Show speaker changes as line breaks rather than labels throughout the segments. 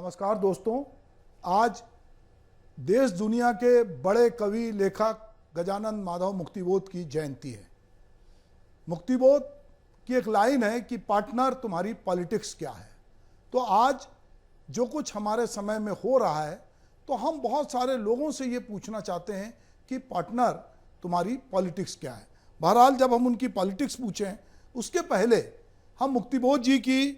नमस्कार दोस्तों। आज देश दुनिया के बड़े कवि लेखक गजानन माधव मुक्तिबोध की जयंती है। मुक्तिबोध की एक लाइन है कि पार्टनर तुम्हारी पॉलिटिक्स क्या है। तो आज जो कुछ हमारे समय में हो रहा है तो हम बहुत सारे लोगों से ये पूछना चाहते हैं कि पार्टनर तुम्हारी पॉलिटिक्स क्या है। बहरहाल जब हम उनकी पॉलिटिक्स पूछें उसके पहले हम मुक्तिबोध जी की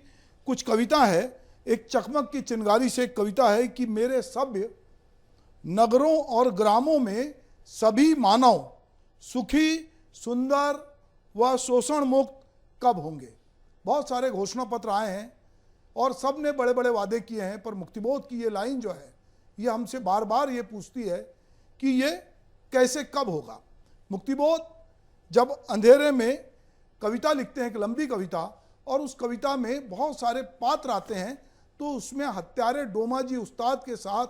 कुछ कविता है। एक चकमक की चिंगारी से एक कविता है कि मेरे सभ्य नगरों और ग्रामों में सभी मानव सुखी सुंदर व शोषण मुक्त कब होंगे। बहुत सारे घोषणा पत्र आए हैं और सब ने बड़े बड़े वादे किए हैं, पर मुक्तिबोध की ये लाइन जो है ये हमसे बार बार ये पूछती है कि ये कैसे कब होगा। मुक्तिबोध जब अंधेरे में कविता लिखते हैं, एक लंबी कविता, और उस कविता में बहुत सारे पात्र आते हैं तो उसमें हत्यारे डोमा जी उस्ताद के साथ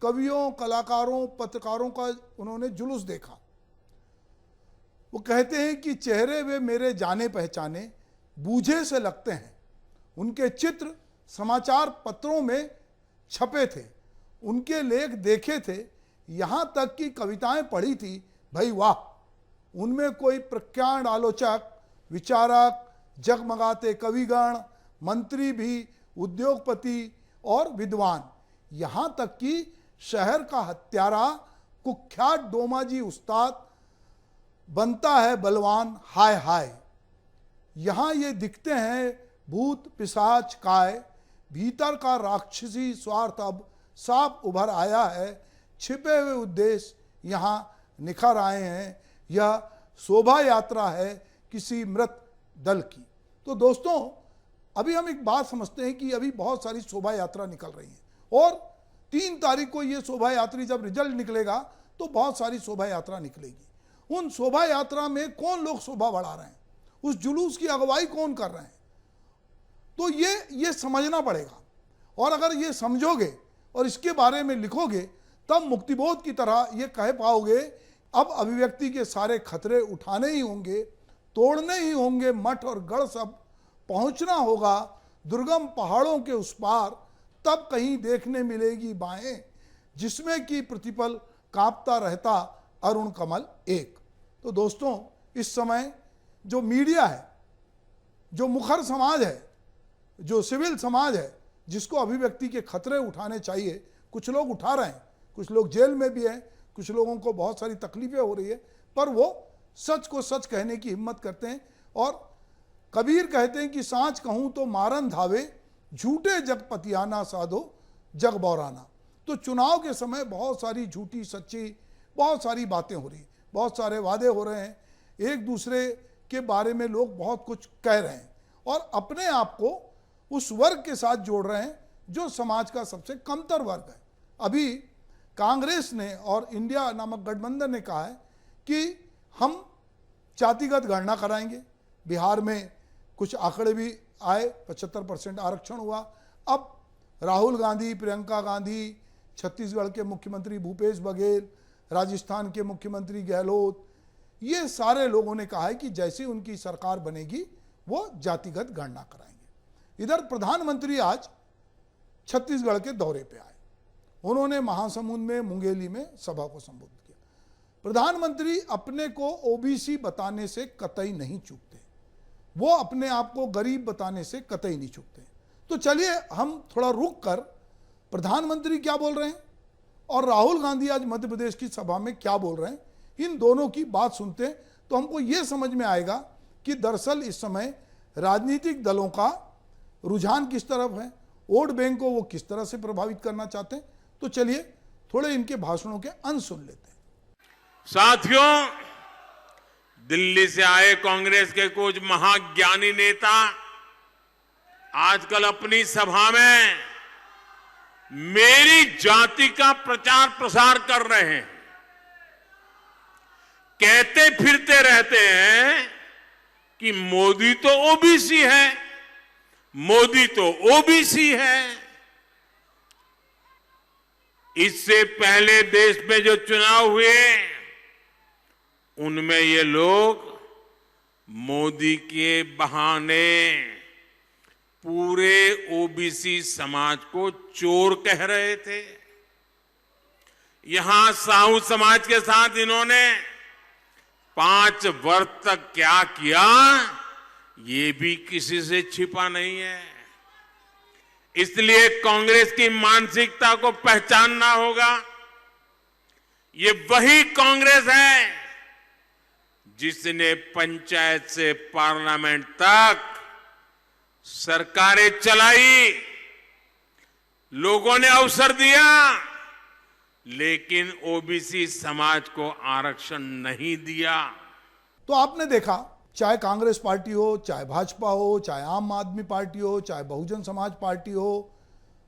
कवियों, कलाकारों, पत्रकारों का उन्होंने जुलूस देखा। वो कहते हैं कि चेहरे वे मेरे जाने पहचाने बूझे से लगते हैं, उनके चित्र समाचार पत्रों में छपे थे, उनके लेख देखे थे, यहाँ तक कि कविताएं पढ़ी थी। भाई वाह, उनमें कोई प्रख्यात आलोचक, विचारक, जगमगाते कविगण, मंत्री भी, उद्योगपति और विद्वान, यहाँ तक कि शहर का हत्यारा कुख्यात डोमा जी उस्ताद बनता है बलवान हाय हाय। यहाँ ये दिखते हैं भूत पिशाच काय, भीतर का राक्षसी स्वार्थ अब साफ उभर आया है, छिपे हुए उद्देश्य यहाँ निखर आए हैं, यह शोभा यात्रा है किसी मृत दल की। तो दोस्तों, अभी हम एक बात समझते हैं कि अभी बहुत सारी शोभा यात्रा निकल रही है और 3 तारीख को ये शोभा यात्री जब रिजल्ट निकलेगा तो बहुत सारी शोभा यात्रा निकलेगी। उन शोभा यात्रा में कौन लोग शोभा बढ़ा रहे हैं, उस जुलूस की अगुवाई कौन कर रहे हैं, तो ये समझना पड़ेगा। और अगर ये समझोगे और इसके बारे में लिखोगे तब मुक्तिबोध की तरह ये कह पाओगे अब अभिव्यक्ति के सारे खतरे उठाने ही होंगे, तोड़ने ही होंगे मठ और गढ़ सब, पहुंचना होगा दुर्गम पहाड़ों के उस पार, तब कहीं देखने मिलेगी बाहें जिसमें कि प्रतिपल कांपता रहता अरुण कमल एक। तो दोस्तों, इस समय जो मीडिया है, जो मुखर समाज है, जो सिविल समाज है, जिसको अभिव्यक्ति के खतरे उठाने चाहिए, कुछ लोग उठा रहे हैं, कुछ लोग जेल में भी हैं, कुछ लोगों को बहुत सारी तकलीफें हो रही है, पर वो सच को सच कहने की हिम्मत करते हैं। और कबीर कहते हैं कि सांच कहूँ तो मारन धावे, झूठे जग पतियाना साधो जग बौराना। तो चुनाव के समय बहुत सारी झूठी सच्ची बहुत सारी बातें हो रही, बहुत सारे वादे हो रहे हैं, एक दूसरे के बारे में लोग बहुत कुछ कह रहे हैं और अपने आप को उस वर्ग के साथ जोड़ रहे हैं जो समाज का सबसे कमतर वर्ग है। अभी कांग्रेस ने और इंडिया नामक गठबंधन ने कहा है कि हम जातिगत गणना कराएंगे। बिहार में कुछ आंकड़े भी आए, 75% आरक्षण हुआ। अब राहुल गांधी, प्रियंका गांधी, छत्तीसगढ़ के मुख्यमंत्री भूपेश बघेल, राजस्थान के मुख्यमंत्री गहलोत, ये सारे लोगों ने कहा है कि जैसे उनकी सरकार बनेगी वो जातिगत गणना कराएंगे। इधर प्रधानमंत्री आज छत्तीसगढ़ के दौरे पे आए, उन्होंने महासमुंद में मुंगेली में सभा को संबोधित किया। प्रधानमंत्री अपने को ओबीसी बताने से कतई नहीं चूकते, वो अपने आप को गरीब बताने से कतई नहीं चूकते। तो चलिए हम थोड़ा रुक कर प्रधानमंत्री क्या बोल रहे हैं और राहुल गांधी आज मध्य प्रदेश की सभा में क्या बोल रहे हैं, इन दोनों की बात सुनते हैं तो हमको ये समझ में आएगा कि दरअसल इस समय राजनीतिक दलों का रुझान किस तरफ है, वोट बैंक को वो किस तरह से प्रभावित करना चाहते हैं। तो चलिए थोड़े इनके भाषणों के अंश सुन लेते हैं।
साथियों, दिल्ली से आए कांग्रेस के कुछ महाज्ञानी नेता आजकल अपनी सभा में मेरी जाति का प्रचार प्रसार कर रहे हैं। कहते फिरते रहते हैं कि मोदी तो ओबीसी है, मोदी तो ओबीसी है। इससे पहले देश में जो चुनाव हुए उनमें ये लोग मोदी के बहाने पूरे ओबीसी समाज को चोर कह रहे थे। यहां साहू समाज के साथ इन्होंने 5 वर्ष तक क्या किया, ये भी किसी से छिपा नहीं है। इसलिए कांग्रेस की मानसिकता को पहचानना होगा। ये वही कांग्रेस है जिसने पंचायत से पार्लियामेंट तक सरकारें चलाई, लोगों ने अवसर दिया, लेकिन ओबीसी समाज को आरक्षण नहीं दिया।
तो आपने देखा, चाहे कांग्रेस पार्टी हो, चाहे भाजपा हो, चाहे आम आदमी पार्टी हो, चाहे बहुजन समाज पार्टी हो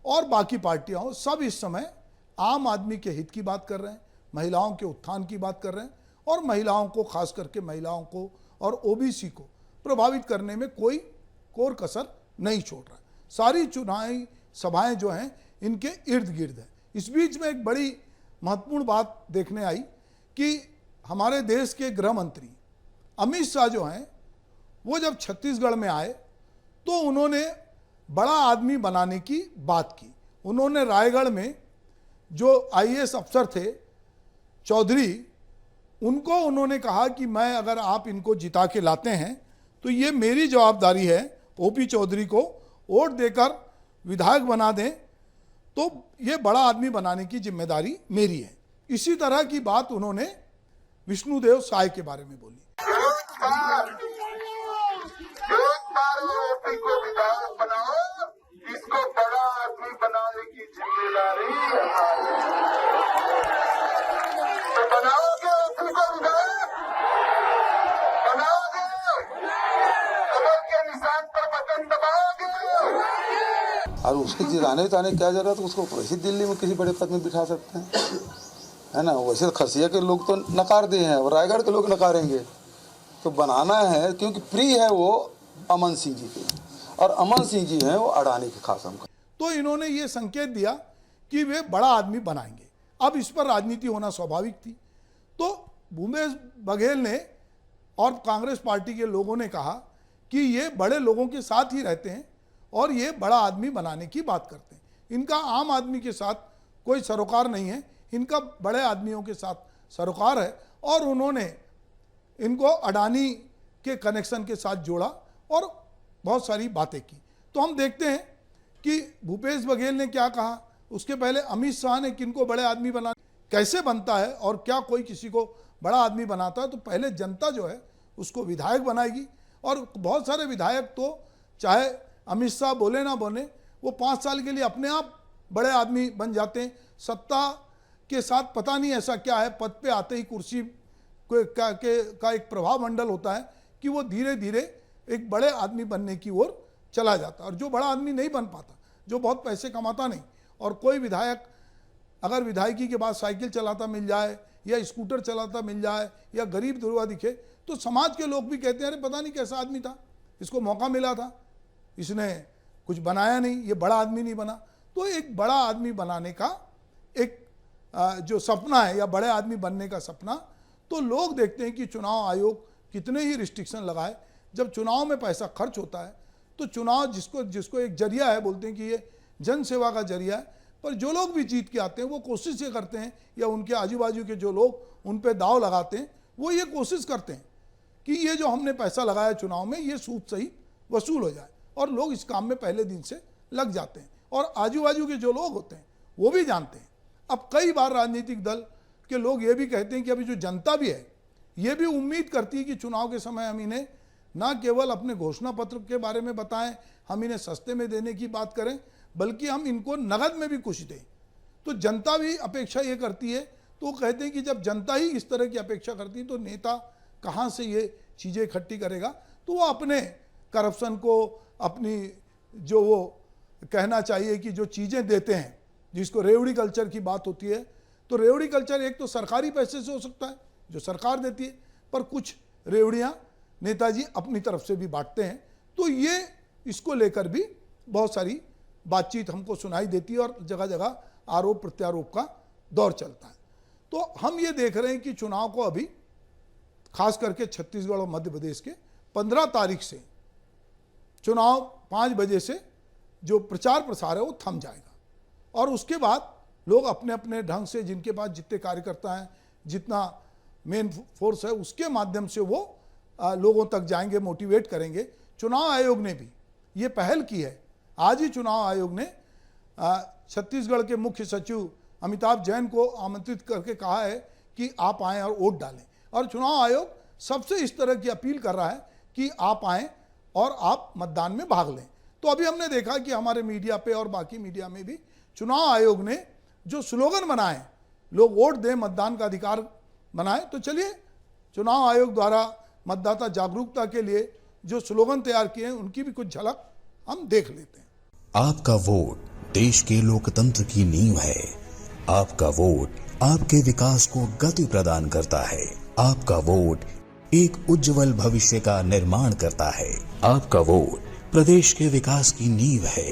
और बाकी पार्टियां हो, सब इस समय आम आदमी के हित की बात कर रहे हैं, महिलाओं के उत्थान की बात कर रहे हैं और महिलाओं को, खास करके महिलाओं को और ओबीसी को प्रभावित करने में कोई कोर कसर नहीं छोड़ रहा है। सारी चुनावी सभाएं जो हैं इनके इर्द गिर्द है। इस बीच में एक बड़ी महत्वपूर्ण बात देखने आई कि हमारे देश के गृह मंत्री अमित शाह जो हैं, वो जब छत्तीसगढ़ में आए तो उन्होंने बड़ा आदमी बनाने की बात की। उन्होंने रायगढ़ में जो आईएएस अफसर थे चौधरी, उनको उन्होंने कहा कि मैं, अगर आप इनको जिता के लाते हैं तो ये मेरी जवाबदारी है, ओपी चौधरी को वोट देकर विधायक बना दें तो ये बड़ा आदमी बनाने की जिम्मेदारी मेरी है। इसी तरह की बात उन्होंने विष्णुदेव साय के बारे में बोली।
ओपी को विधायक बनाओ, इसको बड़ा आदमी बनाने की जिम्मेदारी तो बनाओगे, ओपी को विधायक बनाओगे, कमल के निशान पर बटन दबाओगे।
और उसके जिताने उताने क्या जरूरत, उसको वैसे दिल्ली में किसी बड़े पद में बिठा सकते हैं, है ना। वैसे तो खसिया के लोग तो नकार दिए हैं और रायगढ़ के लोग नकारेंगे, तो बनाना है क्योंकि प्रिय है वो अमन सिंह जी के, और अमन सिंह जी हैं वो अडानी के खास हमका।
तो इन्होंने ये संकेत दिया कि वे बड़ा आदमी बनाएंगे। अब इस पर राजनीति होना स्वाभाविक थी। तो भूपेश बघेल ने और कांग्रेस पार्टी के लोगों ने कहा कि ये बड़े लोगों के साथ ही रहते हैं और ये बड़ा आदमी बनाने की बात करते हैं। इनका आम आदमी के साथ कोई सरोकार नहीं है, इनका बड़े आदमियों के साथ सरोकार है। और उन्होंने इनको अडानी के कनेक्शन के साथ जोड़ा और बहुत सारी बातें की। तो हम देखते हैं कि भूपेश बघेल ने क्या कहा। उसके पहले अमित शाह ने किनको बड़े आदमी बना, कैसे बनता है और क्या कोई किसी को बड़ा आदमी बनाता है, तो पहले जनता जो है उसको विधायक बनाएगी। और बहुत सारे विधायक तो चाहे अमित शाह बोले ना बोले, वो 5 साल के लिए अपने आप बड़े आदमी बन जाते हैं। सत्ता के साथ पता नहीं ऐसा क्या है, पद पे आते ही कुर्सी का एक प्रभाव मंडल होता है कि वो धीरे धीरे एक बड़े आदमी बनने की ओर चला जाता है। और जो बड़ा आदमी नहीं बन पाता, जो बहुत पैसे कमाता नहीं, और कोई विधायक अगर विधायकी के बाद साइकिल चलाता मिल जाए या स्कूटर चलाता मिल जाए या गरीब दुर्गा दिखे, तो समाज के लोग भी कहते हैं अरे पता नहीं कैसा आदमी था, इसको मौका मिला था, इसने कुछ बनाया नहीं, ये बड़ा आदमी नहीं बना। तो एक बड़ा आदमी बनाने का एक जो सपना है या बड़े आदमी बनने का सपना, तो लोग देखते हैं कि चुनाव आयोग कितने ही रिस्ट्रिक्शन लगाए। जब चुनाव में पैसा खर्च होता है तो चुनाव जिसको एक जरिया है, बोलते हैं कि ये जन सेवा का जरिया है, पर जो लोग भी जीत के आते हैं वो कोशिश ये करते हैं, या उनके आजू बाजू के जो लोग उन पे दाव लगाते हैं वो ये कोशिश करते हैं कि ये जो हमने पैसा लगाया चुनाव में ये सूद सही वसूल हो जाए, और लोग इस काम में पहले दिन से लग जाते हैं। और आजू बाजू के जो लोग होते हैं वो भी जानते हैं। अब कई बार राजनीतिक दल के लोग ये भी कहते हैं कि अभी जो जनता भी है ये भी उम्मीद करती है कि चुनाव के समय हम इन्हें ना केवल अपने घोषणा पत्र के बारे में बताएं, हम इन्हें सस्ते में देने की बात करें, बल्कि हम इनको नगद में भी कुछ दें। तो जनता भी अपेक्षा ये करती है। तो वो कहते हैं कि जब जनता ही इस तरह की अपेक्षा करती है तो नेता कहाँ से ये चीज़ें इकट्ठी करेगा। तो वो अपने करप्शन को, अपनी जो वो कहना चाहिए कि जो चीज़ें देते हैं, जिसको रेवड़ी कल्चर की बात होती है, तो रेवड़ी कल्चर एक तो सरकारी पैसे से हो सकता है जो सरकार देती है, पर कुछ रेवड़ियाँ नेताजी अपनी तरफ से भी बांटते हैं। तो ये इसको लेकर भी बहुत सारी बातचीत हमको सुनाई देती है और जगह जगह आरोप प्रत्यारोप का दौर चलता है। तो हम ये देख रहे हैं कि चुनाव को अभी खास करके छत्तीसगढ़ और मध्य प्रदेश के 15 तारीख से चुनाव 5 बजे से जो प्रचार प्रसार है वो थम जाएगा और उसके बाद लोग अपने अपने ढंग से जिनके पास जितने कार्यकर्ता हैं, जितना मेन फोर्स है, उसके माध्यम से वो लोगों तक जाएंगे, मोटिवेट करेंगे। चुनाव आयोग ने भी ये पहल की है। आज ही चुनाव आयोग ने छत्तीसगढ़ के मुख्य सचिव अमिताभ जैन को आमंत्रित करके कहा है कि आप आएँ और वोट डालें। और चुनाव आयोग सबसे इस तरह की अपील कर रहा है कि आप आएँ और आप मतदान में भाग लें। तो अभी हमने देखा कि हमारे मीडिया पे और बाकी मीडिया में भी चुनाव आयोग ने जो स्लोगन बनाए, लोग वोट दें, मतदान का अधिकार बनाए। तो चलिए, चुनाव आयोग द्वारा मतदाता जागरूकता के लिए जो स्लोगन तैयार किए हैं उनकी भी कुछ झलक हम देख लेते हैं।
आपका वोट देश के लोकतंत्र की नींव है। आपका वोट आपके विकास को गति प्रदान करता है। आपका वोट एक उज्जवल भविष्य का निर्माण करता है। आपका वोट प्रदेश के विकास की नींव है।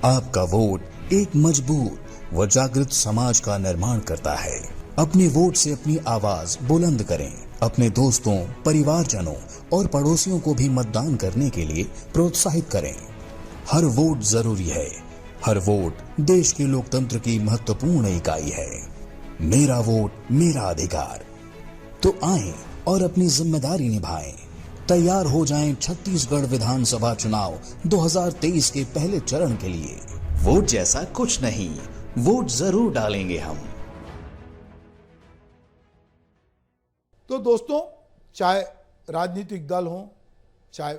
आपका वोट एक मजबूत व जागृत समाज का निर्माण करता है। अपने वोट से अपनी आवाज बुलंद करें। अपने दोस्तों, परिवारजनों और पड़ोसियों को भी मतदान करने के लिए प्रोत्साहित करें। हर वोट जरूरी है। हर वोट देश के लोकतंत्र की महत्वपूर्ण इकाई है। मेरा वोट मेरा अधिकार। तो आएं और अपनी जिम्मेदारी निभाएं। तैयार हो जाएं छत्तीसगढ़ विधानसभा चुनाव 2023 के पहले चरण के लिए। वोट जैसा कुछ नहीं, वोट जरूर डालेंगे हम।
तो दोस्तों, चाहे राजनीतिक दल हो, चाहे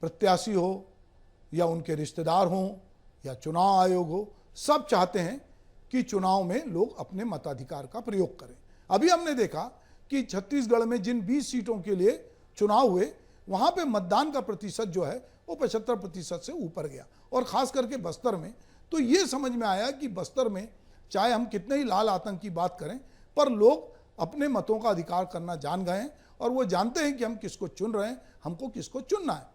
प्रत्याशी हो या उनके रिश्तेदार हों या चुनाव आयोग हो, सब चाहते हैं कि चुनाव में लोग अपने मताधिकार का प्रयोग करें। अभी हमने देखा कि छत्तीसगढ़ में जिन 20 सीटों के लिए चुनाव हुए, वहाँ पे मतदान का प्रतिशत जो है वो 75% से ऊपर गया। और ख़ास करके बस्तर में तो ये समझ में आया कि बस्तर में चाहे हम कितने ही लाल आतंक की बात करें, पर लोग अपने मतों का अधिकार करना जान गए हैं और वो जानते हैं कि हम किसको चुन रहे हैं, हमको किसको चुनना है।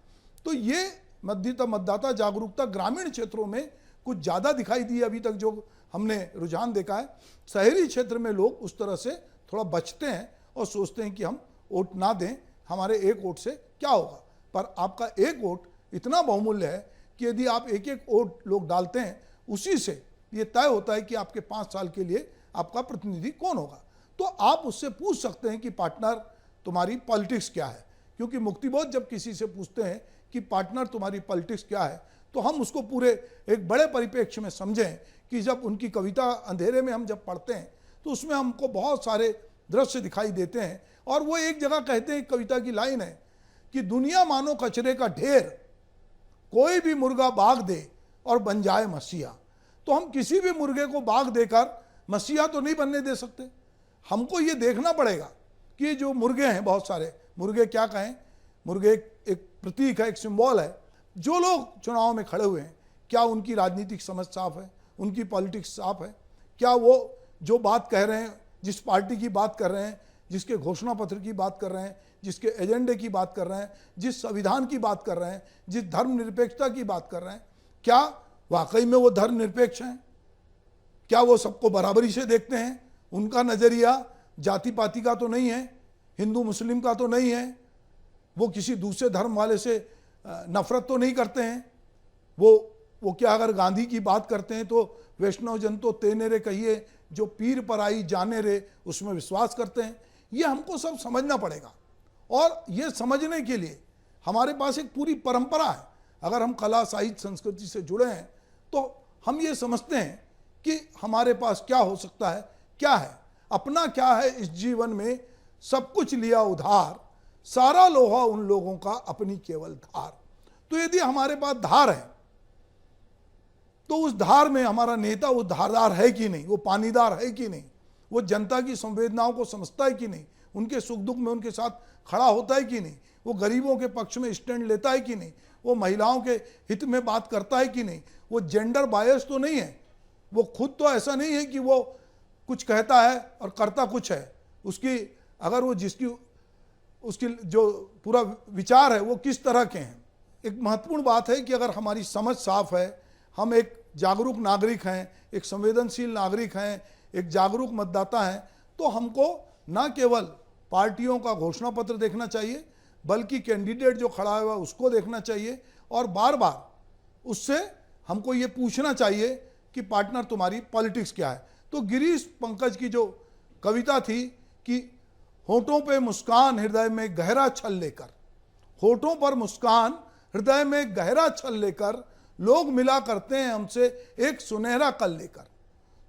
तो ये मतदाता जागरूकता ग्रामीण क्षेत्रों में कुछ ज़्यादा दिखाई दी अभी तक जो हमने रुझान देखा है। शहरी क्षेत्र में लोग उस तरह से थोड़ा बचते हैं और सोचते हैं कि हम वोट ना दें, हमारे एक वोट से क्या होगा। पर आपका एक वोट इतना बहुमूल्य है कि यदि आप एक एक वोट लोग डालते हैं, उसी से ये तय होता है कि आपके 5 साल के लिए आपका प्रतिनिधि कौन होगा। तो आप उससे पूछ सकते हैं कि पार्टनर तुम्हारी पॉलिटिक्स क्या है, क्योंकि मुक्तिबोध जब किसी से पूछते हैं कि पार्टनर तुम्हारी पॉलिटिक्स क्या है, तो हम उसको पूरे एक बड़े परिप्रेक्ष्य में समझें कि जब उनकी कविता अंधेरे में हम जब पढ़ते हैं तो उसमें हमको बहुत सारे दृश्य दिखाई देते हैं। और वो एक जगह कहते हैं, कविता की लाइन है कि दुनिया मानो कचरे का ढेर, कोई भी मुर्गा बाग दे और बन जाए मसीहा। तो हम किसी भी मुर्गे को बाग देकर मसीहा तो नहीं बनने दे सकते। हमको ये देखना पड़ेगा कि जो मुर्गे हैं, बहुत सारे मुर्गे, क्या कहें, मुर्गे एक प्रतीक है, एक सिंबल है। जो लोग चुनाव में खड़े हुए हैं, क्या उनकी राजनीतिक समझ साफ है, उनकी पॉलिटिक्स साफ है? क्या वो जो बात कह रहे हैं, जिस पार्टी की बात कर रहे हैं, जिसके घोषणा पत्र की बात कर रहे हैं, जिसके एजेंडे की बात कर रहे हैं, जिस संविधान की बात कर रहे हैं, जिस धर्मनिरपेक्षता की बात कर रहे हैं, क्या वाकई में वो धर्मनिरपेक्ष हैं? क्या वो सबको बराबरी से देखते हैं? उनका नज़रिया जाति पाति का तो नहीं है, हिंदू मुस्लिम का तो नहीं है, वो किसी दूसरे धर्म वाले से नफरत तो नहीं करते हैं। वो क्या अगर गांधी की बात करते हैं तो वैष्णव जन तो तेने रे कहिए, जो पीर पर आई जाने रे, उसमें विश्वास करते हैं। ये हमको सब समझना पड़ेगा और ये समझने के लिए हमारे पास एक पूरी परंपरा है। अगर हम कला, साहित्य, संस्कृति से जुड़े हैं तो हम ये समझते हैं कि हमारे पास क्या हो सकता है, क्या है, अपना क्या है इस जीवन में, सब कुछ लिया उधार, सारा लोहा उन लोगों का अपनी केवल धार। तो यदि हमारे पास धार है तो उस धार में हमारा नेता वो धारदार है कि नहीं, वो पानीदार है कि नहीं, वो जनता की संवेदनाओं को समझता है कि नहीं, उनके सुख दुख में उनके साथ खड़ा होता है कि नहीं, वो गरीबों के पक्ष में स्टैंड लेता है कि नहीं, वो महिलाओं के हित में बात करता है कि नहीं, वो जेंडर बायस तो नहीं है, वो खुद तो ऐसा नहीं है कि वो कुछ कहता है और करता कुछ है। उसकी अगर वो उसकी जो पूरा विचार है वो किस तरह के हैं। एक महत्वपूर्ण बात है कि अगर हमारी समझ साफ है, हम एक जागरूक नागरिक हैं, एक संवेदनशील नागरिक हैं, एक जागरूक मतदाता हैं, तो हमको न केवल पार्टियों का घोषणा पत्र देखना चाहिए, बल्कि कैंडिडेट जो खड़ा हुआ उसको देखना चाहिए और बार बार उससे हमको ये पूछना चाहिए कि पार्टनर तुम्हारी पॉलिटिक्स क्या है। तो गिरीश पंकज की जो कविता थी कि होठों पे मुस्कान हृदय में गहरा छल लेकर, होठों पर मुस्कान हृदय में गहरा छल लेकर लोग मिला करते हैं हमसे एक सुनहरा कल लेकर।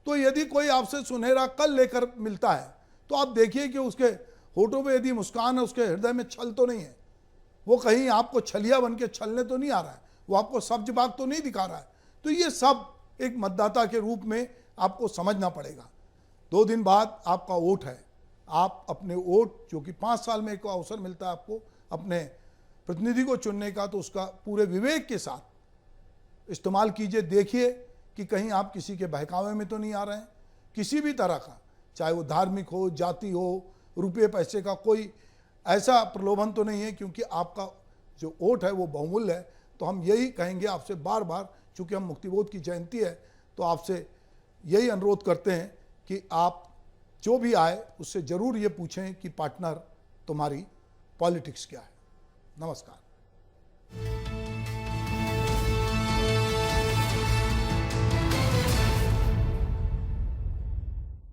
तो यदि कोई आपसे सुनहरा कल लेकर मिलता है तो आप देखिए कि उसके होठों पे यदि मुस्कान है, उसके हृदय में छल तो नहीं है, वो कहीं आपको छलिया बन के छलने तो नहीं आ रहा है, वो आपको सब्ज बाग तो नहीं दिखा रहा है। तो ये सब एक मतदाता के रूप में आपको समझना पड़ेगा। 2 दिन बाद आपका वोट है, आप अपने वोट, जो कि 5 साल में एक अवसर मिलता है आपको अपने प्रतिनिधि को चुनने का, तो उसका पूरे विवेक के साथ इस्तेमाल कीजिए। देखिए कि कहीं आप किसी के बहकावे में तो नहीं आ रहे हैं, किसी भी तरह का, चाहे वो धार्मिक हो, जाति हो, रुपये पैसे का कोई ऐसा प्रलोभन तो नहीं है, क्योंकि आपका जो वोट है वो बहुमूल्य है। तो हम यही कहेंगे आपसे बार बार, चूँकि हम मुक्तिबोध की जयंती है, तो आपसे यही अनुरोध करते हैं कि आप जो भी आए उससे ज़रूर ये पूछें कि पार्टनर तुम्हारी पॉलिटिक्स क्या है। नमस्कार।